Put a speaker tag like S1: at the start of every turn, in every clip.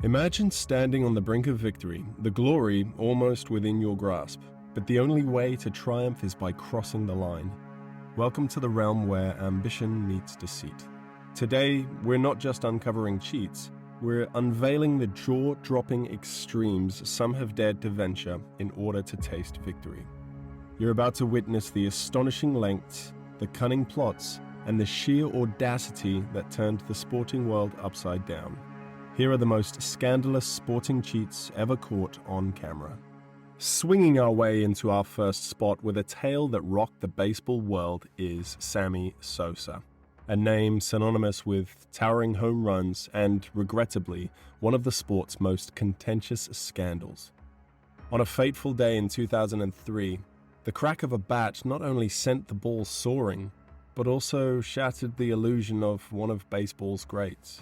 S1: Imagine standing on the brink of victory, the glory almost within your grasp, but the only way to triumph is by crossing the line. Welcome to the realm where ambition meets deceit. Today, we're not just uncovering cheats, we're unveiling the jaw-dropping extremes some have dared to venture in order to taste victory. You're about to witness the astonishing lengths, the cunning plots, and the sheer audacity that turned the sporting world upside down. Here are the most scandalous sporting cheats ever caught on camera. Swinging our way into our first spot with a tale that rocked the baseball world is Sammy Sosa, a name synonymous with towering home runs and, regrettably, one of the sport's most contentious scandals. On a fateful day in 2003, the crack of a bat not only sent the ball soaring, but also shattered the illusion of one of baseball's greats.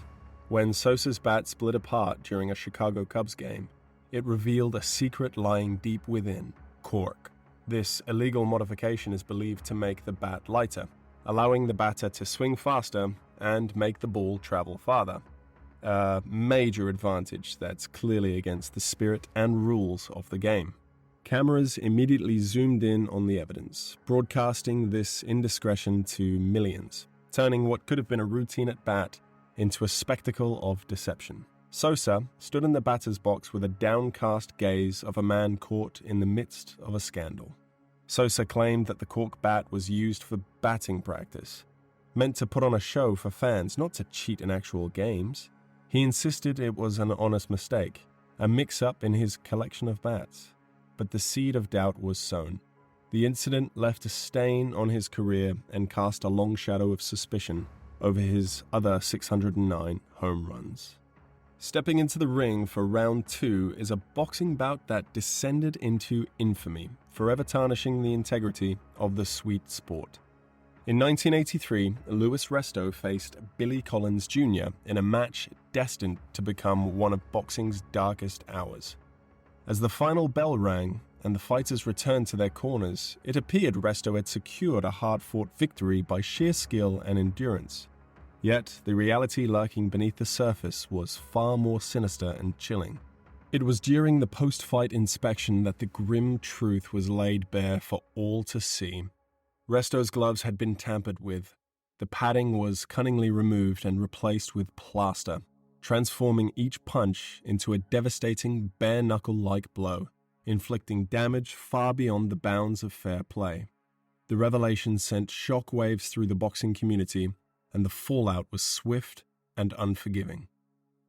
S1: When Sosa's bat split apart during a Chicago Cubs game, it revealed a secret lying deep within, cork. This illegal modification is believed to make the bat lighter, allowing the batter to swing faster and make the ball travel farther. A major advantage that's clearly against the spirit and rules of the game. Cameras immediately zoomed in on the evidence, broadcasting this indiscretion to millions, turning what could have been a routine at bat into a spectacle of deception. Sosa stood in the batter's box with a downcast gaze of a man caught in the midst of a scandal. Sosa claimed that the cork bat was used for batting practice, meant to put on a show for fans, not to cheat in actual games. He insisted it was an honest mistake, a mix-up in his collection of bats. But the seed of doubt was sown. The incident left a stain on his career and cast a long shadow of suspicion over his other 609 home runs. Stepping into the ring for round 2 is a boxing bout that descended into infamy, forever tarnishing the integrity of the sweet sport. In 1983, Louis Resto faced Billy Collins Jr. in a match destined to become one of boxing's darkest hours. As the final bell rang and the fighters returned to their corners, it appeared Resto had secured a hard-fought victory by sheer skill and endurance. Yet, the reality lurking beneath the surface was far more sinister and chilling. It was during the post-fight inspection that the grim truth was laid bare for all to see. Resto's gloves had been tampered with. The padding was cunningly removed and replaced with plaster, transforming each punch into a devastating bare-knuckle-like blow, inflicting damage far beyond the bounds of fair play. The revelation sent shockwaves through the boxing community, and the fallout was swift and unforgiving.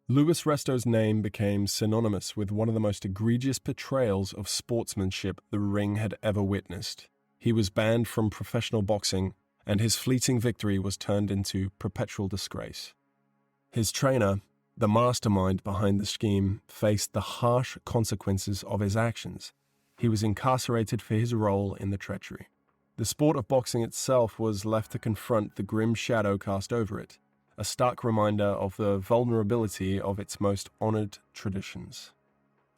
S1: Louis Resto's name became synonymous with one of the most egregious portrayals of sportsmanship the ring had ever witnessed. He was banned from professional boxing, and his fleeting victory was turned into perpetual disgrace. His trainer, the mastermind behind the scheme, faced the harsh consequences of his actions. He was incarcerated for his role in the treachery. The sport of boxing itself was left to confront the grim shadow cast over it, a stark reminder of the vulnerability of its most honored traditions.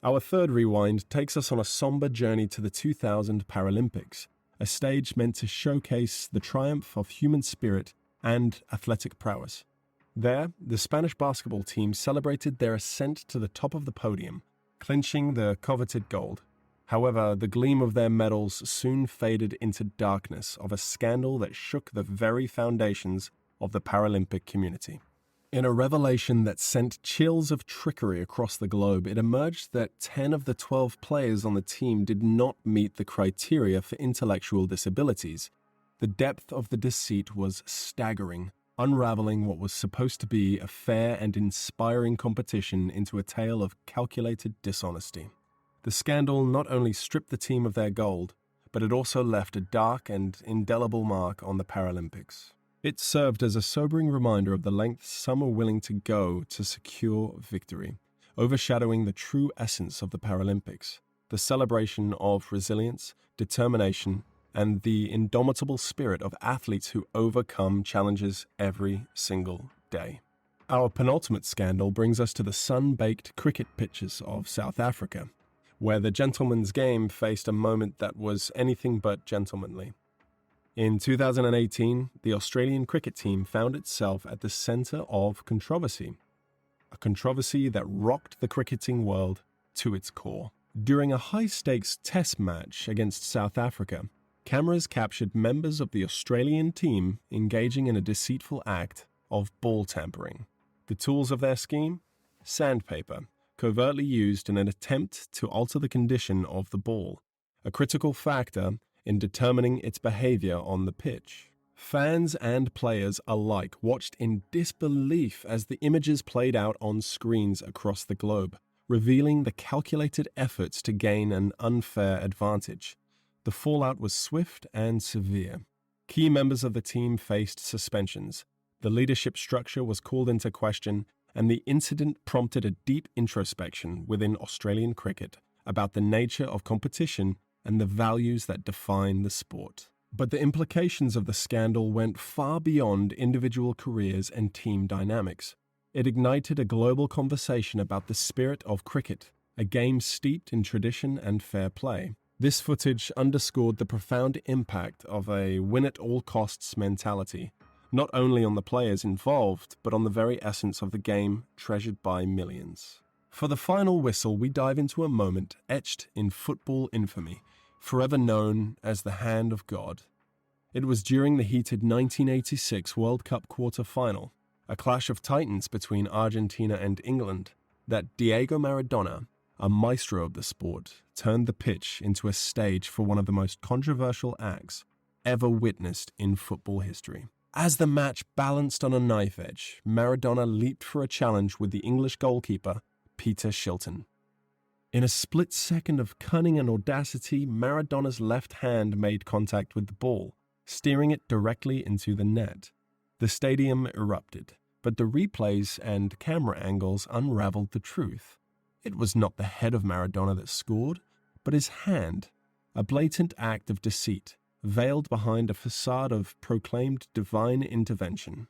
S1: Our third rewind takes us on a somber journey to the 2000 Paralympics, a stage meant to showcase the triumph of human spirit and athletic prowess. There, the Spanish basketball team celebrated their ascent to the top of the podium, clinching the coveted gold. However, the gleam of their medals soon faded into darkness of a scandal that shook the very foundations of the Paralympic community. In a revelation that sent chills of trickery across the globe, it emerged that 10 of the 12 players on the team did not meet the criteria for intellectual disabilities. The depth of the deceit was staggering, unraveling what was supposed to be a fair and inspiring competition into a tale of calculated dishonesty. The scandal not only stripped the team of their gold, but it also left a dark and indelible mark on the Paralympics. It served as a sobering reminder of the lengths some are willing to go to secure victory, overshadowing the true essence of the Paralympics, the celebration of resilience, determination, and the indomitable spirit of athletes who overcome challenges every single day. Our penultimate scandal brings us to the sun-baked cricket pitches of South Africa, where the gentleman's game faced a moment that was anything but gentlemanly. In 2018, the Australian cricket team found itself at the centre of controversy. a controversy that rocked the cricketing world to its core. During a high-stakes test match against South Africa, cameras captured members of the Australian team engaging in a deceitful act of ball tampering. The tools of their scheme? Sandpaper, covertly used in an attempt to alter the condition of the ball, a critical factor in determining its behavior on the pitch. Fans and players alike watched in disbelief as the images played out on screens across the globe, revealing the calculated efforts to gain an unfair advantage. The fallout was swift and severe. Key members of the team faced suspensions. The leadership structure was called into question, and the incident prompted a deep introspection within Australian cricket about the nature of competition and the values that define the sport. But the implications of the scandal went far beyond individual careers and team dynamics. It ignited a global conversation about the spirit of cricket, a game steeped in tradition and fair play. This footage underscored the profound impact of a win-at-all-costs mentality, not only on the players involved, but on the very essence of the game treasured by millions. For the final whistle, we dive into a moment etched in football infamy, forever known as the Hand of God. It was during the heated 1986 World Cup quarter-final, a clash of titans between Argentina and England, that Diego Maradona, a maestro of the sport, turned the pitch into a stage for one of the most controversial acts ever witnessed in football history. As the match balanced on a knife edge, Maradona leaped for a challenge with the English goalkeeper, Peter Shilton. In a split second of cunning and audacity, Maradona's left hand made contact with the ball, steering it directly into the net. The stadium erupted, but the replays and camera angles unraveled the truth. It was not the head of Maradona that scored, but his hand, a blatant act of deceit, veiled behind a facade of proclaimed divine intervention.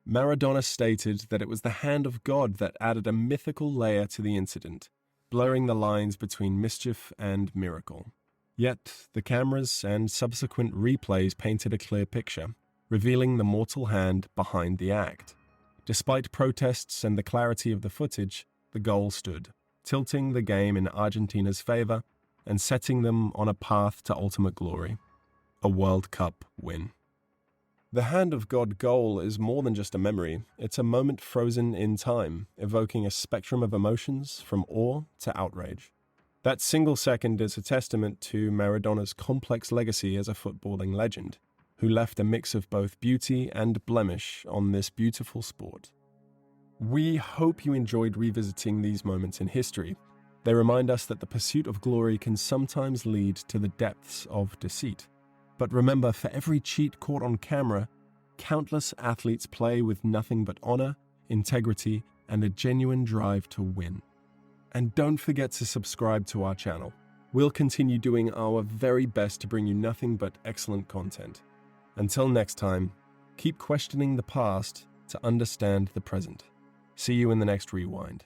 S1: Maradona stated that it was the hand of God that added a mythical layer to the incident, blurring the lines between mischief and miracle. Yet, the cameras and subsequent replays painted a clear picture, revealing the mortal hand behind the act. Despite protests and the clarity of the footage, the goal stood, tilting the game in Argentina's favor and setting them on a path to ultimate glory. A World Cup win. The Hand of God goal is more than just a memory. It's a moment frozen in time, evoking a spectrum of emotions from awe to outrage. That single second is a testament to Maradona's complex legacy as a footballing legend, who left a mix of both beauty and blemish on this beautiful sport. We hope you enjoyed revisiting these moments in history. They remind us that the pursuit of glory can sometimes lead to the depths of deceit. But remember, for every cheat caught on camera, countless athletes play with nothing but honor, integrity, and a genuine drive to win. And don't forget to subscribe to our channel. We'll continue doing our very best to bring you nothing but excellent content. Until next time, keep questioning the past to understand the present. See you in the next rewind.